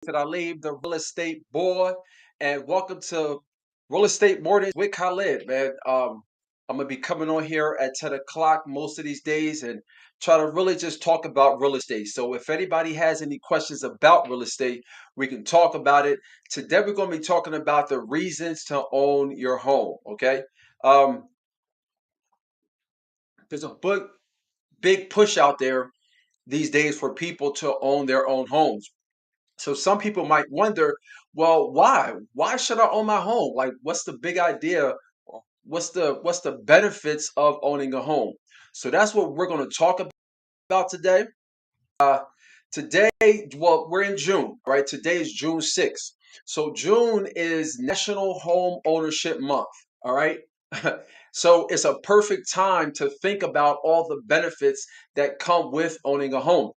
Talib, the real estate boy, and welcome to Real Estate Mornings with Khalid, man. I'm gonna be coming on here at 10 o'clock most of these days and try to really just talk about real estate. So if anybody has any questions about real estate, we can talk about it. Today we're gonna be talking about the reasons to own your home. Okay. Um, there's a big push out there these days for people to own their own homes. So some people might wonder, well, why? Why should I own my home? Like, what's the big idea? What's the benefits of owning a home? So that's what we're going to talk about today. Uh, Today, well, we're in June, right? Today is June 6th. So June is National Home Ownership Month, all right? So it's a perfect time to think about all the benefits that come with owning a home.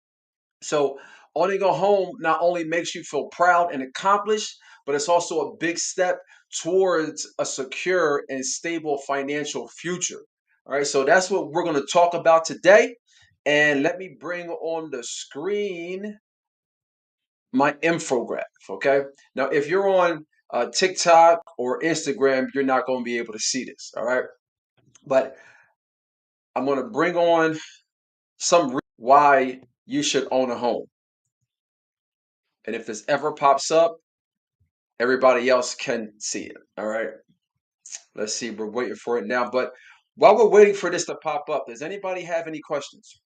So owning a home not only makes you feel proud and accomplished, but it's also a big step towards a secure and stable financial future. All right, so that's what we're going to talk about today. And let me bring on the screen my infographic. Okay, now if you're on TikTok or Instagram, you're not going to be able to see this. All right, but I'm going to bring on some why you should own a home. And if this ever pops up, everybody else can see it. All right. Let's see. We're waiting for it now. But while we're waiting for this to pop up, does anybody have any questions?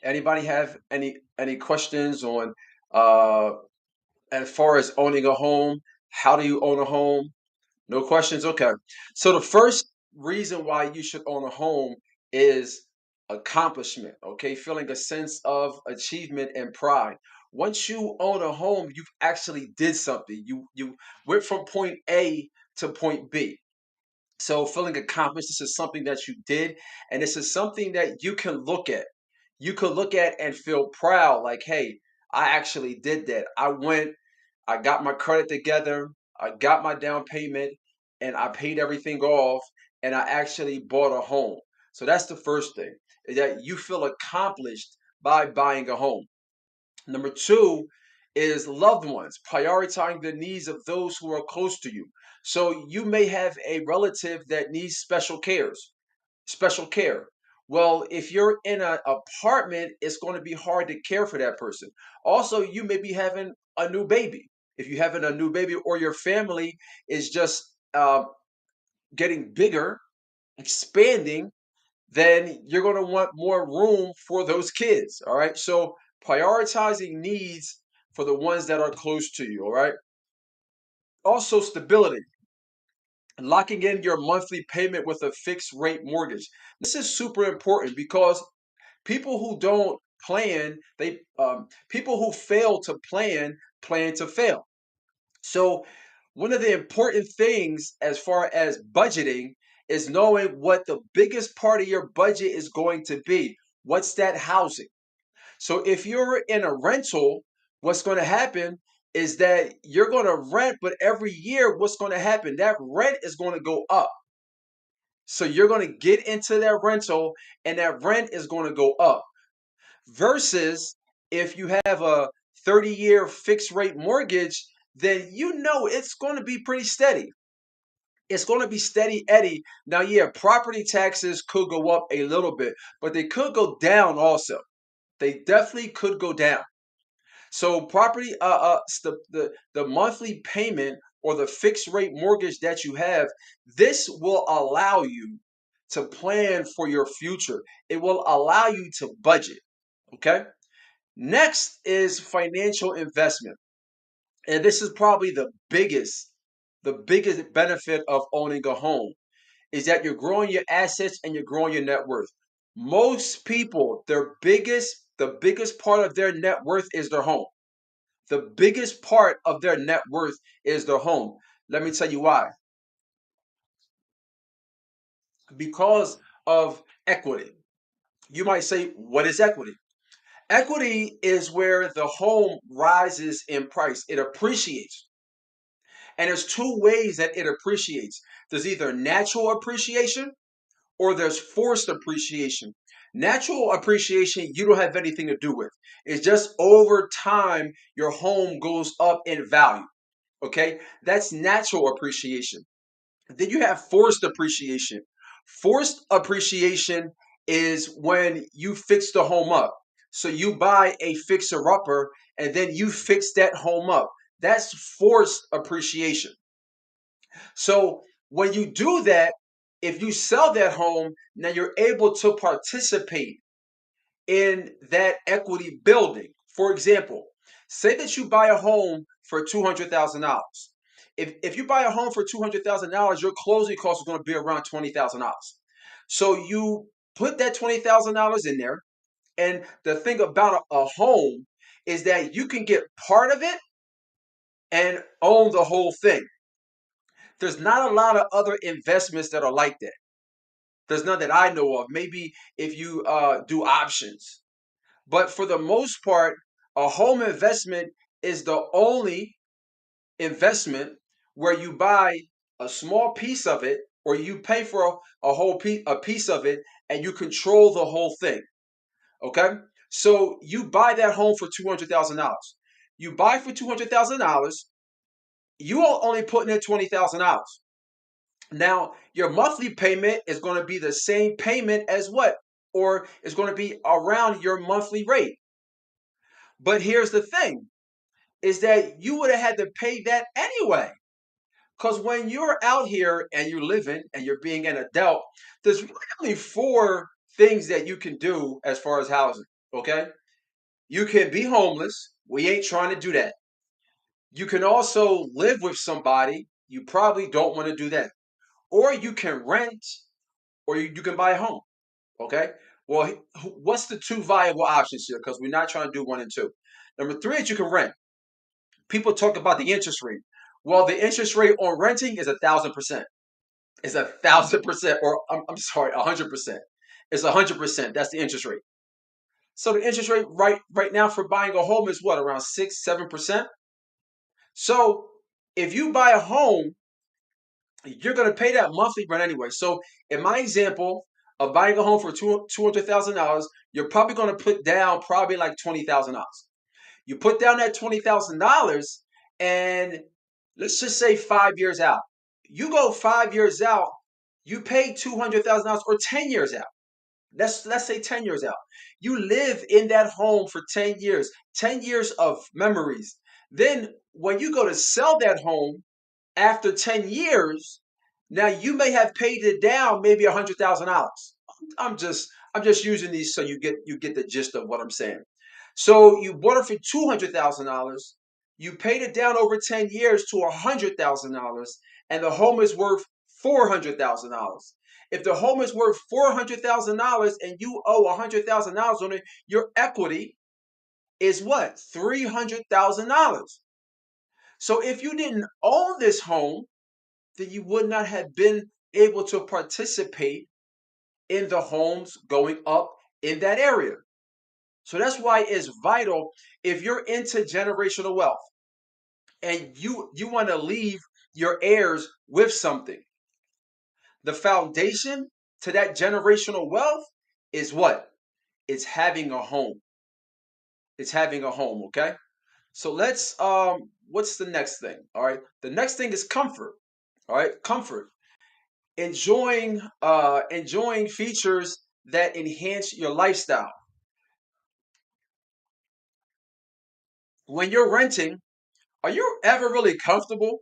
Anybody have any questions on uh as far as owning a home? How do you own a home? No questions? Okay. So the first reason why you should own a home is accomplishment, okay? Feeling a sense of achievement and pride. Once you own a home, you've actually did something. You went from point A to point B. So feeling accomplished, this is something that you did, and this is something that you can look at. You could look at and feel proud, like, hey, I actually did that. I got my credit together, I got my down payment, and I paid everything off, and I actually bought a home. So that's the first thing, is that you feel accomplished by buying a home. Number two is loved ones, prioritizing the needs of those who are close to you. So you may have a relative that needs special care. Well, if you're in an apartment, it's going to be hard to care for that person. Also, you may be having a new baby. If you're having a new baby, or your family is just getting bigger, expanding, then you're going to want more room for those kids. All right. So prioritizing needs for the ones that are close to you. All right. Also, stability, locking in your monthly payment with a fixed rate mortgage. This is super important because people who don't plan, people who fail to plan to fail. So one of the important things as far as budgeting is knowing what the biggest part of your budget is going to be. What's that housing? So if you're in a rental, what's going to happen is that you're going to rent, but every year, what's going to happen? That rent is going to go up. So you're going to get into that rental and that rent is going to go up. Versus if you have a 30-year fixed rate mortgage, then you know it's going to be pretty steady. It's going to be steady Eddie. Now, yeah, property taxes could go up a little bit, but they could go down also. They definitely could go down. So property, the monthly payment or the fixed rate mortgage that you have, this will allow you to plan for your future. It will allow you to budget. Okay. Next is financial investment. And this is probably the biggest benefit of owning a home is that you're growing your assets and you're growing your net worth. Most people, the biggest part of their net worth is their home. The biggest part of their net worth is their home. Let me tell you why. Because of equity. You might say, what is equity? Equity is where the home rises in price. It appreciates. And there's two ways that it appreciates. There's either natural appreciation or there's forced appreciation. Natural appreciation, you don't have anything to do with. It's just over time, your home goes up in value. Okay, that's natural appreciation. Then you have forced appreciation. Forced appreciation is when you fix the home up. So you buy a fixer upper and then you fix that home up. That's forced appreciation. So when you do that, if you sell that home, now you're able to participate in that equity building. For example, say that you buy a home for $200,000. If you buy a home for $200,000, your closing cost is going to be around $20,000. So you put that $20,000 in there, and the thing about a home is that you can get part of it and own the whole thing. There's not a lot of other investments that are like that. There's none that I know of. Maybe if you do options. But for the most part, a home investment is the only investment where you buy a small piece of it or you pay for a piece of it and you control the whole thing. Okay? So you buy that home for $200,000. You buy for $200,000, you are only putting in $20,000. Now, your monthly payment is going to be the same payment as what? Or it's going to be around your monthly rate. But here's the thing is that you would have had to pay that anyway. Because when you're out here and you're living and you're being an adult, there's really only four things that you can do as far as housing. Okay. You can be homeless. We ain't trying to do that. You can also live with somebody. You probably don't want to do that. Or you can rent or you can buy a home. Okay. Well, what's the two viable options here? Because we're not trying to do one and two. Number three is you can rent. People talk about the interest rate. Well, the interest rate on renting is 1,000%. It's 1,000%, or I'm sorry, 100%. It's 100%. That's the interest rate. So the interest rate right now for buying a home is what, around 6-7%. So if you buy a home, you're going to pay that monthly rent anyway. So in my example of buying a home for $200,000, you're probably going to put down probably like $20,000. You put down that $20,000 and let's just say 5 years out. You go 5 years out, you pay $200,000 or 10 years out. Let's say 10 years out. You live in that home for 10 years, 10 years of memories. Then when you go to sell that home after 10 years, now you may have paid it down maybe $100,000. I'm just using these so you get the gist of what I'm saying. So you bought it for $200,000. You paid it down over 10 years to $100,000, and the home is worth $400,000. If the home is worth $400,000 and you owe $100,000 on it, your equity is what? $300,000. So if you didn't own this home, then you would not have been able to participate in the homes going up in that area. So that's why it's vital if you're into generational wealth and you want to leave your heirs with something. The foundation to that generational wealth is what? It's having a home. It's having a home, okay? So let's what's the next thing? All right? The next thing is comfort. All right? Comfort. Enjoying features that enhance your lifestyle. When you're renting, are you ever really comfortable?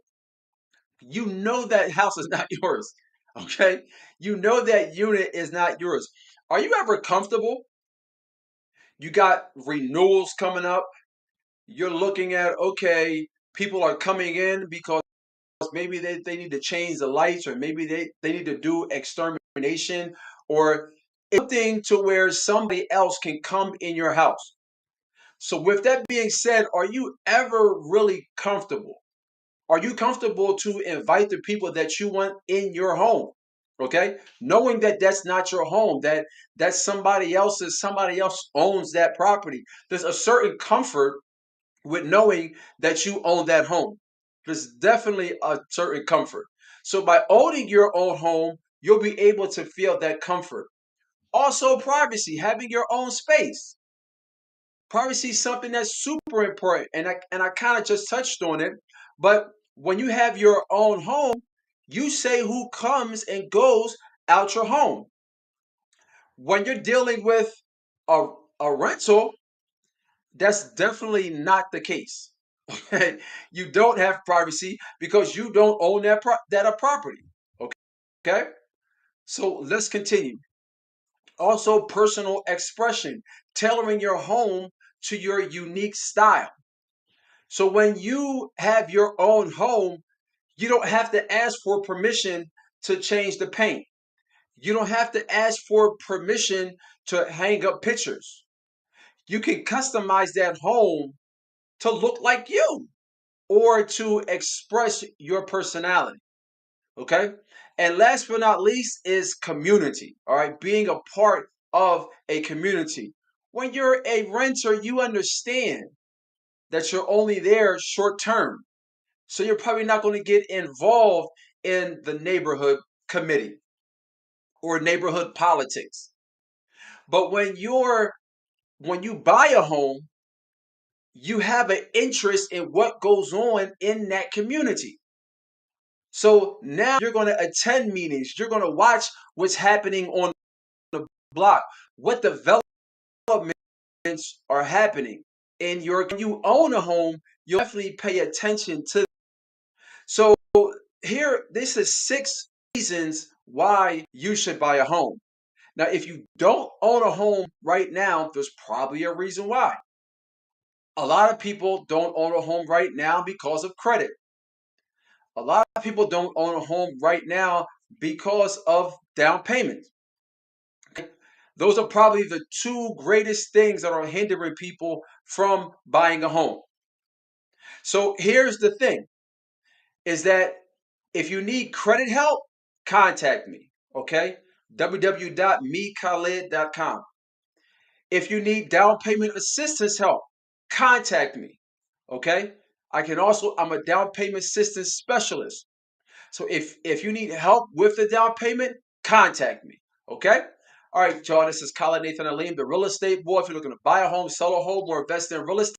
You know that house is not yours. Okay? You know that unit is not yours. Are you ever comfortable? You got renewals coming up. You're looking at, okay, people are coming in because maybe they need to change the lights or maybe they need to do extermination or something to where somebody else can come in your house. So with that being said, are you ever really comfortable? Are you comfortable to invite the people that you want in your home? Okay, knowing that that's not your home, that's somebody else owns that property. There's a certain comfort with knowing that you own that home. There's definitely a certain comfort. So by owning your own home, you'll be able to feel that comfort. Also, privacy, having your own space. Privacy is something that's super important, and I kind of just touched on it. But when you have your own home, you say who comes and goes out your home. When you're dealing with a, a rental, that's definitely not the case. Okay? You don't have privacy because you don't own that a property. Okay? So let's continue. Also, personal expression, tailoring your home to your unique style. So when you have your own home, you don't have to ask for permission to change the paint. You don't have to ask for permission to hang up pictures. You can customize that home to look like you or to express your personality. Okay. And last but not least is community. All right. Being a part of a community. When you're a renter, you understand that you're only there short term. So you're probably not going to get involved in the neighborhood committee or neighborhood politics. But when you buy a home, you have an interest in what goes on in that community. So now you're going to attend meetings, you're going to watch what's happening on the block, what developments are happening in your when you own a home, you'll definitely pay attention to. So here, this is 6 reasons why you should buy a home. Now, if you don't own a home right now, there's probably a reason why. A lot of people don't own a home right now because of credit. A lot of people don't own a home right now because of down payment. Okay? Those are probably the two greatest things that are hindering people from buying a home. So here's the thing is that if you need credit help, contact me. Okay? www.mekhalid.com. If you need down payment assistance help, contact me. Okay? I'm a down payment assistance specialist. So if you need help with the down payment, contact me. Okay? All right, y'all. This is Colin Nathan Alim, the real estate boy. If you're looking to buy a home, sell a home, or invest in real estate,